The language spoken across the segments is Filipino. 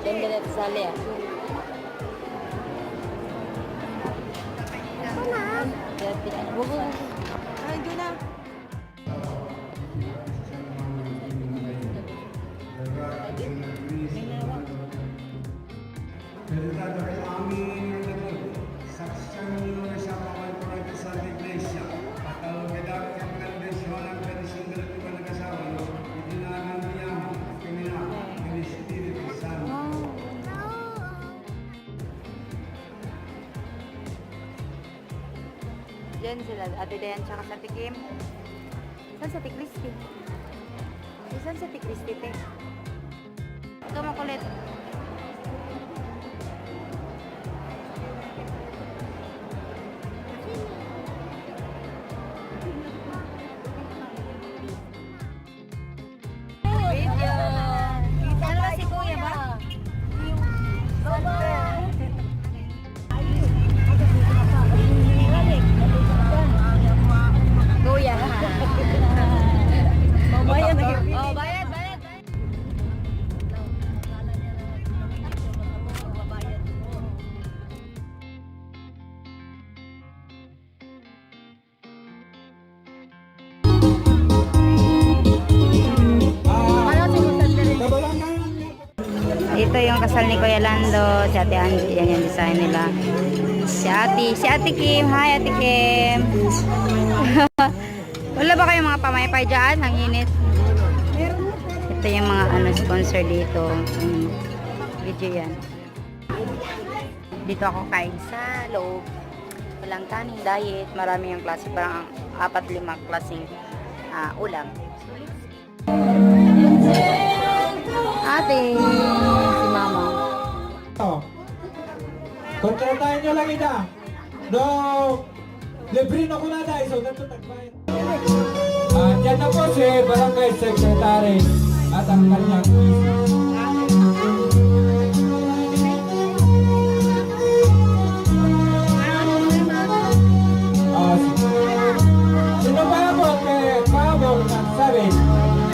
Yan ganit sali ah. Ay, doon na. Verità kay amin saksyan nyo na siya pangalaman sa iglesia. Patawag kita ang kandisyon ng kandisyon ng nag-asawa nyo. Idinanan niya kimina ng Espiritu Santo. Diyan sila, Ate Dayan tsaka sa Tikim. Saan sa Tikristi? Saan sa Tikristi, te? Ito makulit. Video. Ano ba si Kuya ba? Kuya. Bayad na. Oh, bayad. Ito yung kasal ni Kuya Lando, si Ate Angie, yan yung design nila. Si Ate Kim, hi Ate Kim. Wala ba kayong mga pamaypay dyan? Ang init. Ito yung mga sponsor dito. Video yan. Dito ako kain sa loob. Walang kaning diet. Marami yung klase. Parang 4-5 klaseng ulam. Ate, si Mama. Kontratahin nyo lang ina. No, libre na ko na dahil. So, ganito tagbayan. Diyan na po si Barangay Secretary at ang kanyang sino ba po kay Pablo nagsabi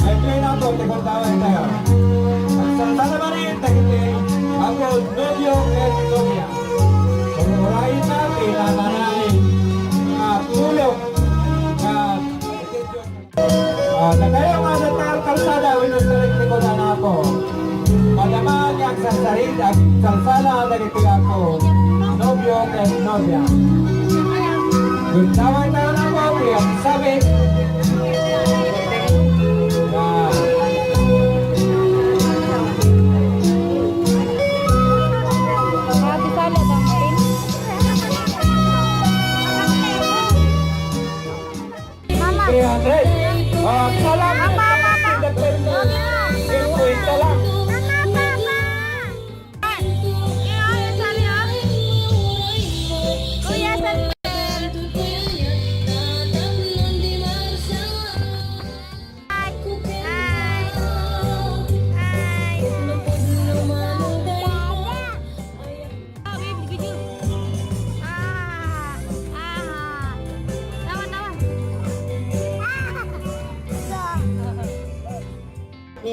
ay kayo na po tikuntawan tayo. Sa naman rin tagitin ako novio at novia. Pumurahin natin ang manahin tulong na kayo nga sa kalsada winusalit ko na ako. Madamang ang sasarit at kalsada nagitiga ako novio at novia. Gundaway tayo na po kaya sabi salamat lang.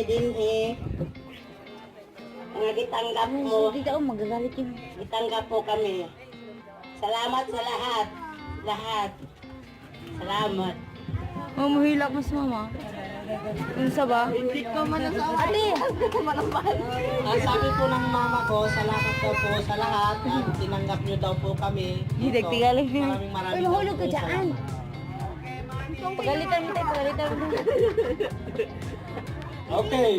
Din mga gitanggap mo. Hindi ka magagalit yun. Gitanggap po kami. Salamat sa lahat. Lahat. Salamat. Oh, mahilak mas Mama. Unsa ba? Hindi ko man Ate! Sabi po ng mama ko, salamat daw po sa lahat at tinanggap niyo daw po kami. Hindi, tigalig din. Maraming Uy, mahulog ka dyan. Pagalitan mo tayo, pagalitan mo. Okay.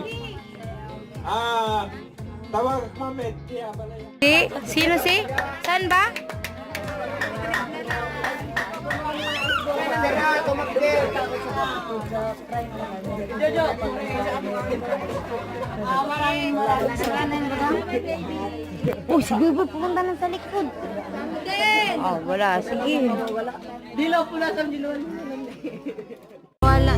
Tawag Mamet. Yeah, balaya. Sino si? Saan ba? Oh, sige ba pumunta lang sa likod? Oh, wala. Sige. Dilaw po na sa dilaw. Wala.